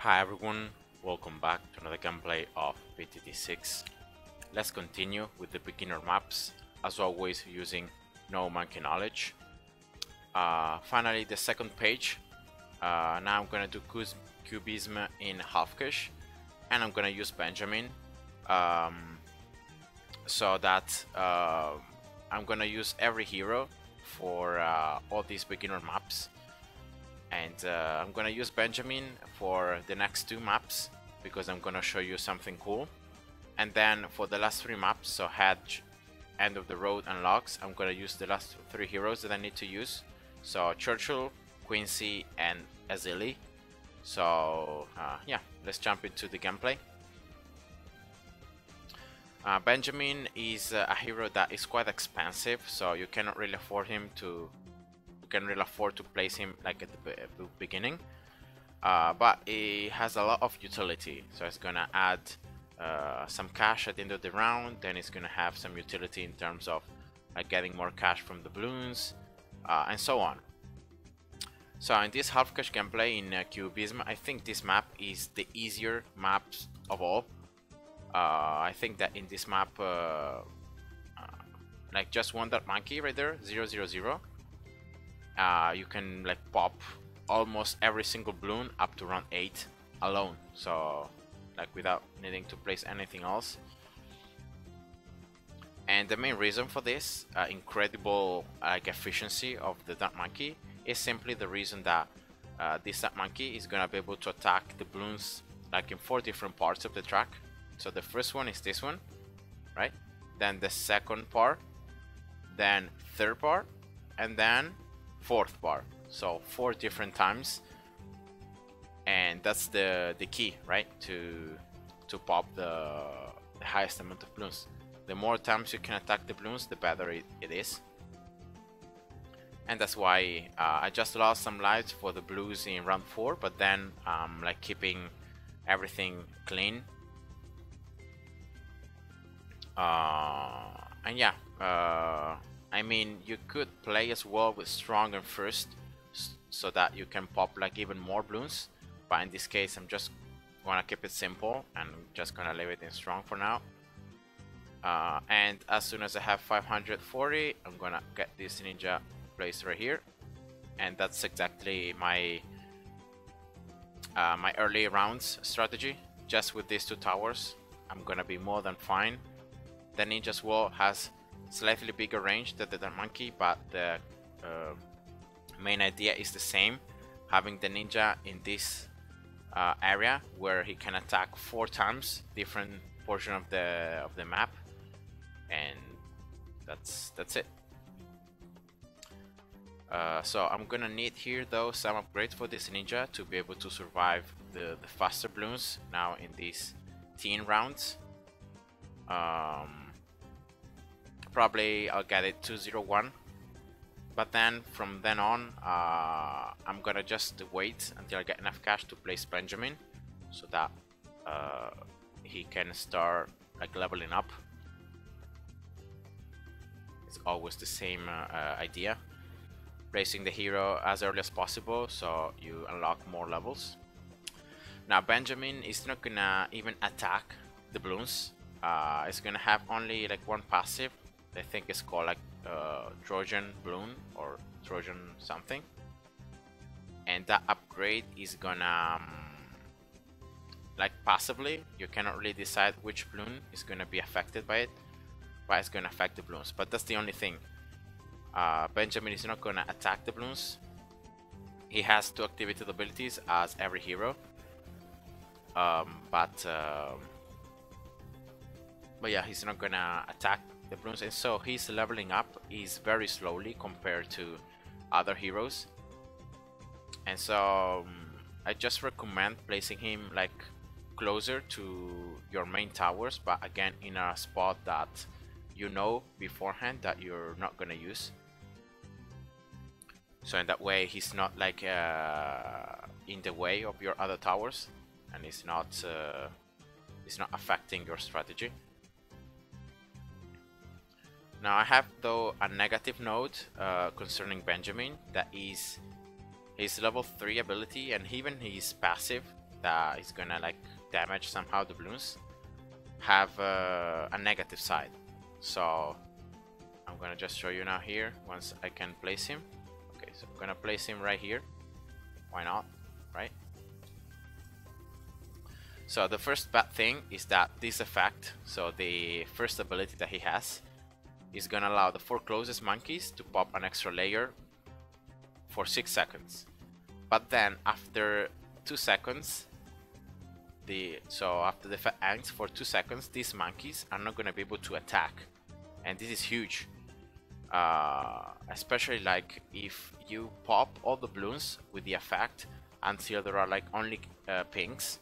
Hi everyone, welcome back to another gameplay of PTT6. Let's continue with the beginner maps, as always using no monkey knowledge. Finally, the second page. Now I'm gonna do Cubism in half-cash, and I'm gonna use Benjamin, so that I'm gonna use every hero for all these beginner maps. And I'm gonna use Benjamin for the next two maps because I'm gonna show you something cool. And then for the last three maps, so Hedge, End of the Road, and Logs, I'm gonna use the last three heroes that I need to use. So Churchill, Quincy, and Azili. So yeah, let's jump into the gameplay. Benjamin is a hero that is quite expensive, so you cannot really afford him to. You can really afford to place him like at the beginning, but it has a lot of utility. So it's gonna add some cash at the end of the round. Then it's gonna have some utility in terms of getting more cash from the balloons, and so on. So in this half cash gameplay in Cubism, I think this map is the easier maps of all. I think that in this map, like just one that monkey right there, 000. You can like pop almost every single balloon up to round 8 alone, so like without needing to place anything else. And the main reason for this incredible efficiency of the Dark Monkey is simply the reason that this Dark Monkey is gonna be able to attack the balloons like in 4 different parts of the track. So the first one is this one, right? Then the second part, then third part, and then fourth part. So 4 different times, and that's the key, right? To pop the highest amount of balloons. The more times you can attack the balloons, the better it is. And that's why I just lost some lives for the blues in round 4, but then like keeping everything clean. And yeah, I mean, you could play as well with strong and first, so that you can pop like even more balloons. But in this case, I'm just gonna keep it simple and I'm just gonna leave it in strong for now. And as soon as I have 540, I'm gonna get this ninja placed right here, and that's exactly my my early rounds strategy. Just with these 2 towers, I'm gonna be more than fine. The ninja's wall has slightly bigger range than the monkey, but the main idea is the same, having the ninja in this area where he can attack 4 times different portion of the map, and that's it. So I'm gonna need here though some upgrades for this ninja to be able to survive the faster balloons now in these teen rounds. Probably I'll get it 201, but then from then on I'm gonna just wait until I get enough cash to place Benjamin, so that he can start like leveling up. It's always the same idea, placing the hero as early as possible so you unlock more levels. Now Benjamin is not gonna even attack the balloons. It's gonna have only like one passive. I think it's called like Trojan Bloon or Trojan something, and that upgrade is gonna like passively, you cannot really decide which balloon is gonna be affected by it, but it's gonna affect the balloons. But that's the only thing. Benjamin is not gonna attack the balloons. He has 2 activated abilities as every hero, but yeah, he's not gonna attack the balloons, and so his leveling up is very slowly compared to other heroes. And so I just recommend placing him like closer to your main towers, but again in a spot that you know beforehand that you're not gonna use. So in that way he's not like in the way of your other towers, and it's not affecting your strategy. Now I have though a negative note concerning Benjamin, that is his level 3 ability and even his passive that is gonna like damage somehow the balloons have a negative side. So I'm gonna just show you now here once I can place him. Okay, so I'm gonna place him right here. Why not, right? So the first bad thing is that this effect, so the first ability that he has, is gonna allow the 4 closest monkeys to pop an extra layer for 6 seconds. But then after 2 seconds, after the effect ends for 2 seconds, these monkeys are not gonna be able to attack, and this is huge. Especially like if you pop all the balloons with the effect until there are like only pinks,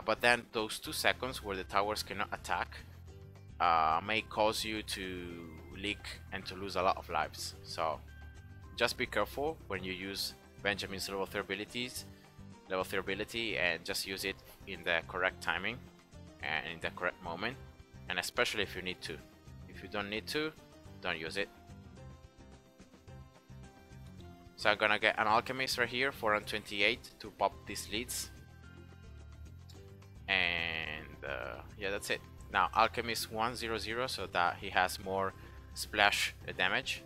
but then those 2 seconds where the towers cannot attack may cause you to leak and to lose a lot of lives. So just be careful when you use Benjamin's level 3 ability, and just use it in the correct timing and in the correct moment, and especially if you need to. If you don't need to, don't use it. So I'm gonna get an alchemist right here, 428, to pop these leads, and yeah, that's it. Now alchemist 100, so that he has more splash damage.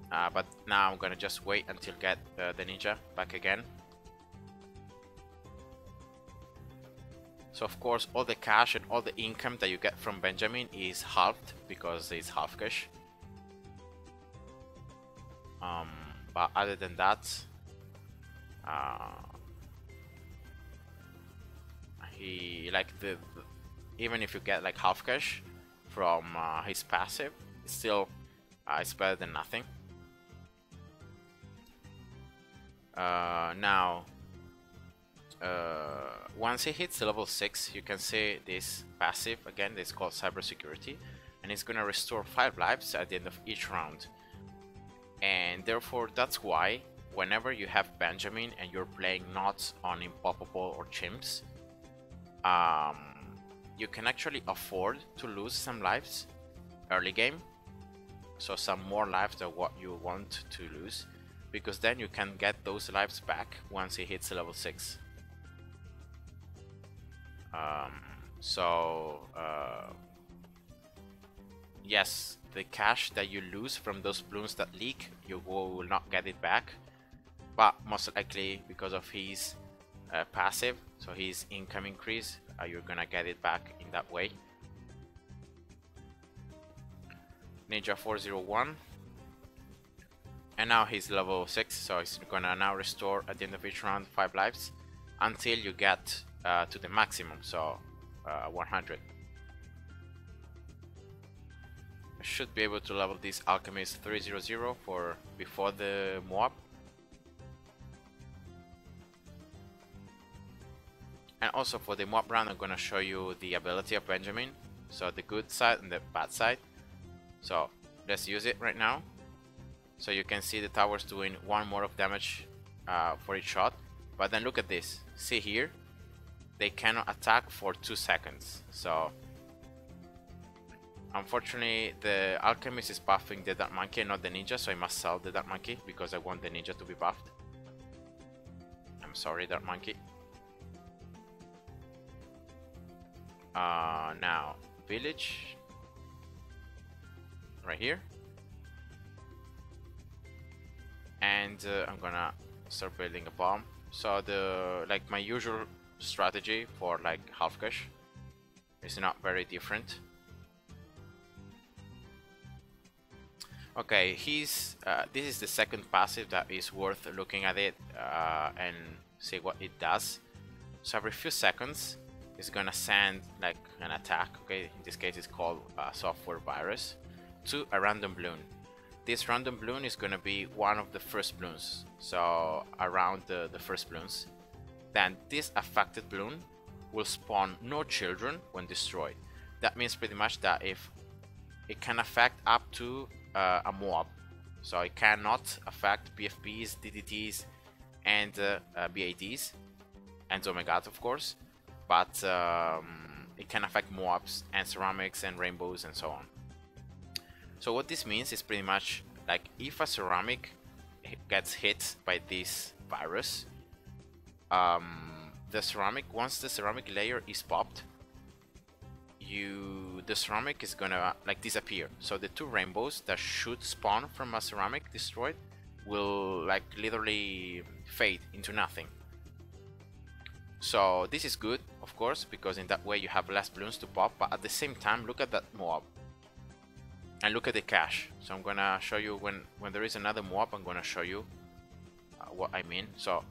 But now I'm gonna just wait until get the ninja back again. So of course all the cash and all the income that you get from Benjamin is halved because it's half cash. But other than that, he like even if you get like half cash from his passive, it's still it's better than nothing. Now once he hits level 6, you can see this passive again. This is called cybersecurity, and it's gonna restore 5 lives at the end of each round. And therefore that's why whenever you have Benjamin and you're playing not on Impoppable or Chimps, you can actually afford to lose some lives early game, so some more lives than what you want to lose, because then you can get those lives back once he hits level 6. Yes, the cash that you lose from those balloons that leak, you will not get it back, but most likely because of his passive, so his income increase, you're gonna get it back in that way. Ninja 401, and now he's level 6, so he's gonna now restore at the end of each round 5 lives until you get to the maximum, so 100. I should be able to level this alchemist 300 for before the Moab. And also for the Moab round, I'm gonna show you the ability of Benjamin, so the good side and the bad side. So let's use it right now. So you can see the towers doing 1 more of damage for each shot, but then look at this. See here, they cannot attack for 2 seconds. So unfortunately the alchemist is buffing the dark monkey and not the ninja, so I must sell the dark monkey because I want the ninja to be buffed. I'm sorry, dark monkey. Now village right here, and I'm gonna start building a bomb. So the my usual strategy for like half cash is not very different. Okay, this is the second passive that is worth looking at it and see what it does. So every few seconds it's gonna send like an attack, okay, in this case it's called software virus, to a random balloon. This random balloon is gonna be one of the first balloons, so around the first balloons. Then this affected balloon will spawn no children when destroyed. That means pretty much that if it can affect up to a Moab, so it cannot affect BFBs, DDTs, and BADs, and Omegas of course, but it can affect Moabs and ceramics and rainbows and so on. So what this means is pretty much like if a ceramic gets hit by this virus, the ceramic, once the ceramic layer is popped, the ceramic is gonna like disappear. So the two rainbows that should spawn from a ceramic destroyed will like literally fade into nothing. So this is good, of course, because in that way you have less balloons to pop, but at the same time, look at that mob. And look at the cache. So I'm gonna show you when there is another mob, I'm gonna show you what I mean. So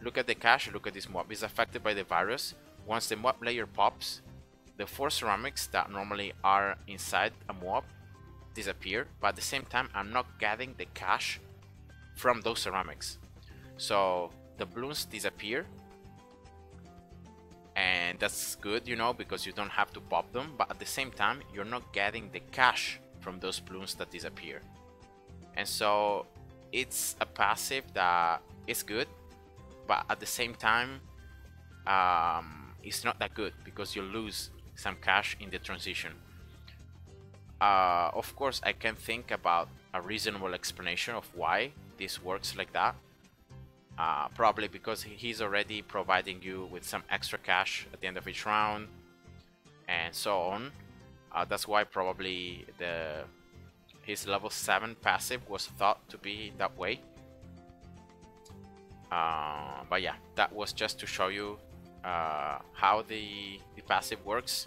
look at the cache, look at this mob. It's affected by the virus. Once the mob layer pops, the 4 ceramics that normally are inside a mob disappear, but at the same time I'm not getting the cache from those ceramics. So the balloons disappear, and that's good, you know, because you don't have to pop them, but at the same time you're not getting the cache from those balloons that disappear. And so it's a passive that is good, but at the same time it's not that good because you lose some cache in the transition. Of course I can think about a reasonable explanation of why this works like that. Probably because he's already providing you with some extra cash at the end of each round and so on. That's why probably his level 7 passive was thought to be that way. But yeah, that was just to show you how the passive works.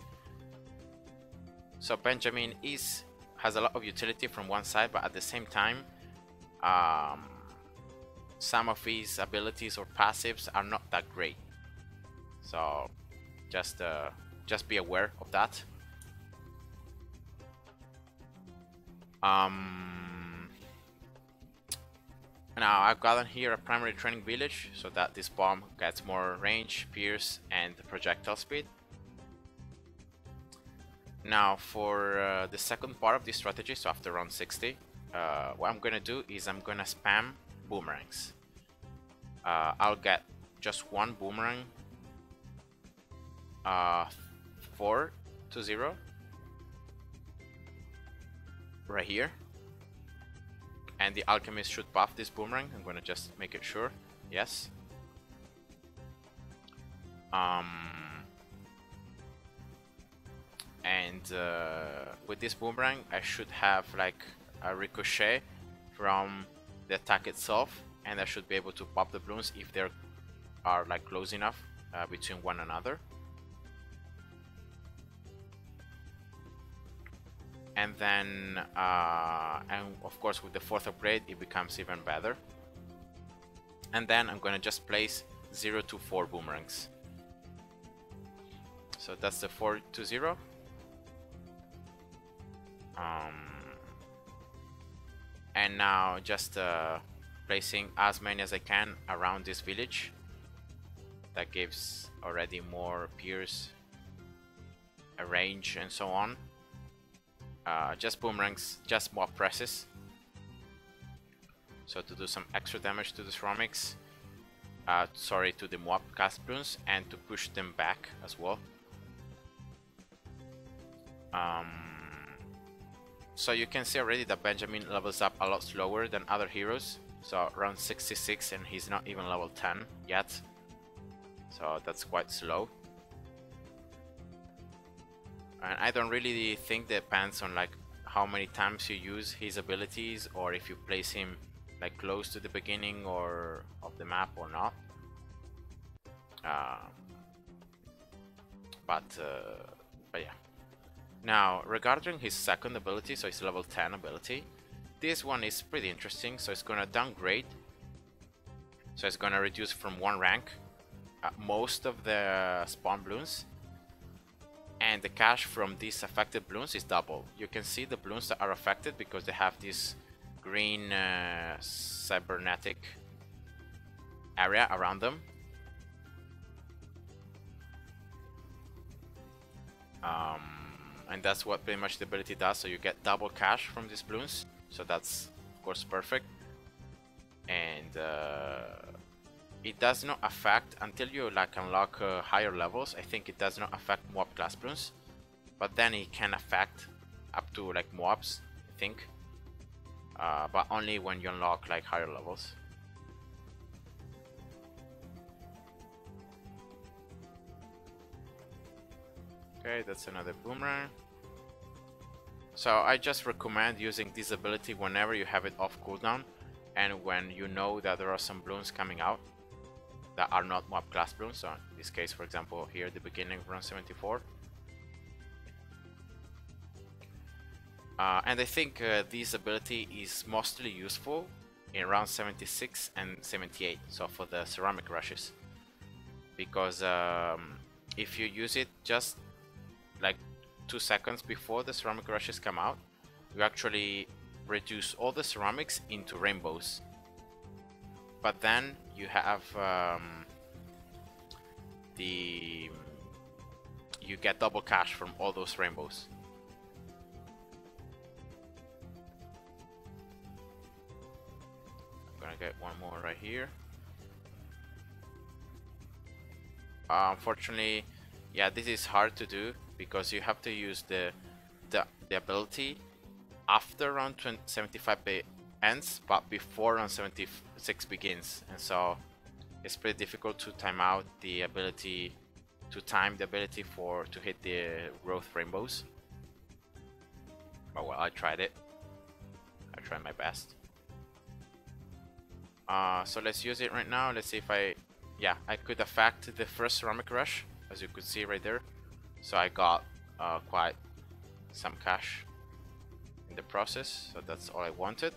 So Benjamin has a lot of utility from one side, but at the same time some of his abilities or passives are not that great. So just be aware of that. Now I've gotten here a primary training village so that this bomb gets more range, pierce, and projectile speed. Now for the second part of this strategy, so after round 60, what I'm gonna do is I'm gonna spam boomerangs. I'll get just one boomerang, 4 to 0 right here, and the alchemist should buff this boomerang. I'm gonna just make it sure. Yes. And with this boomerang I should have like a ricochet from the attack itself, and I should be able to pop the balloons if they are like close enough between one another. And then and of course with the 4th upgrade it becomes even better. And then I'm gonna just place 0 to 4 boomerangs. So that's the 4 to 0. And now just placing as many as I can around this village. That gives already more pierce, a range, and so on. Just boomerangs, just mob presses. So to do some extra damage to the ceramics, sorry, to the mob cast Bloons, and to push them back as well. So you can see already that Benjamin levels up a lot slower than other heroes. So around 66 and he's not even level 10 yet. So that's quite slow. And I don't really think that depends on like how many times you use his abilities, or if you place him like close to the beginning or of the map or not. But yeah. Now regarding his second ability, so his level 10 ability, this one is pretty interesting. So it's gonna downgrade, so it's gonna reduce from 1 rank most of the spawn balloons, and the cash from these affected balloons is double. You can see the balloons that are affected because they have this green cybernetic area around them. And that's what pretty much the ability does. So you get double cash from these balloons, so that's of course perfect. And it does not affect until you like unlock higher levels. I think it does not affect mob class balloons, but then it can affect up to like mobs, I think, but only when you unlock like higher levels. Okay, that's another boomerang. So I just recommend using this ability whenever you have it off cooldown and when you know that there are some bloons coming out that are not mob class bloons. So in this case, for example, here at the beginning of round 74. And I think this ability is mostly useful in round 76 and 78, so for the ceramic rushes, because if you use it just like 2 seconds before the ceramic rushes come out, you actually reduce all the ceramics into rainbows, but then you have you get double cash from all those rainbows. I'm gonna get one more right here. Unfortunately, yeah, this is hard to do because you have to use the ability after round 75 ends, but before round 76 begins, and so it's pretty difficult to time out the ability, to time the ability to hit the growth rainbows. But well, I tried it. I tried my best. So let's use it right now. Let's see if I could affect the first ceramic rush, as you could see right there. So I got quite some cash in the process, so that's all I wanted.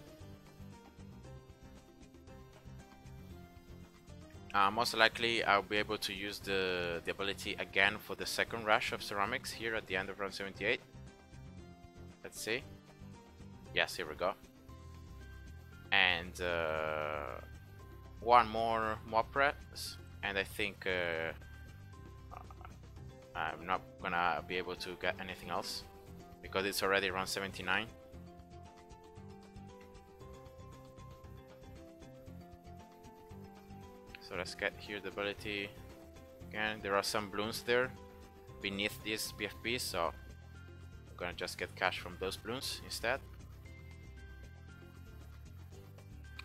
Most likely I'll be able to use the ability again for the second rush of ceramics here at the end of round 78. Let's see. Yes, here we go. And one more mob press, and I think I'm not gonna be able to get anything else because it's already around 79. So let's get here the ability again. There are some bloons there beneath this BFP, so I'm gonna just get cash from those bloons instead.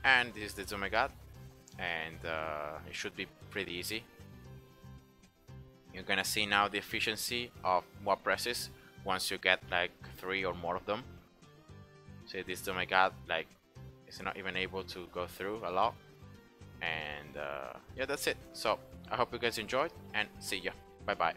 And this is the Zomegad, and it should be pretty easy. You're gonna see now the efficiency of mob presses once you get like 3 or more of them. See, this Zomegad, like, it's not even able to go through a lot. And yeah, that's it. So I hope you guys enjoyed, and see ya. Bye bye.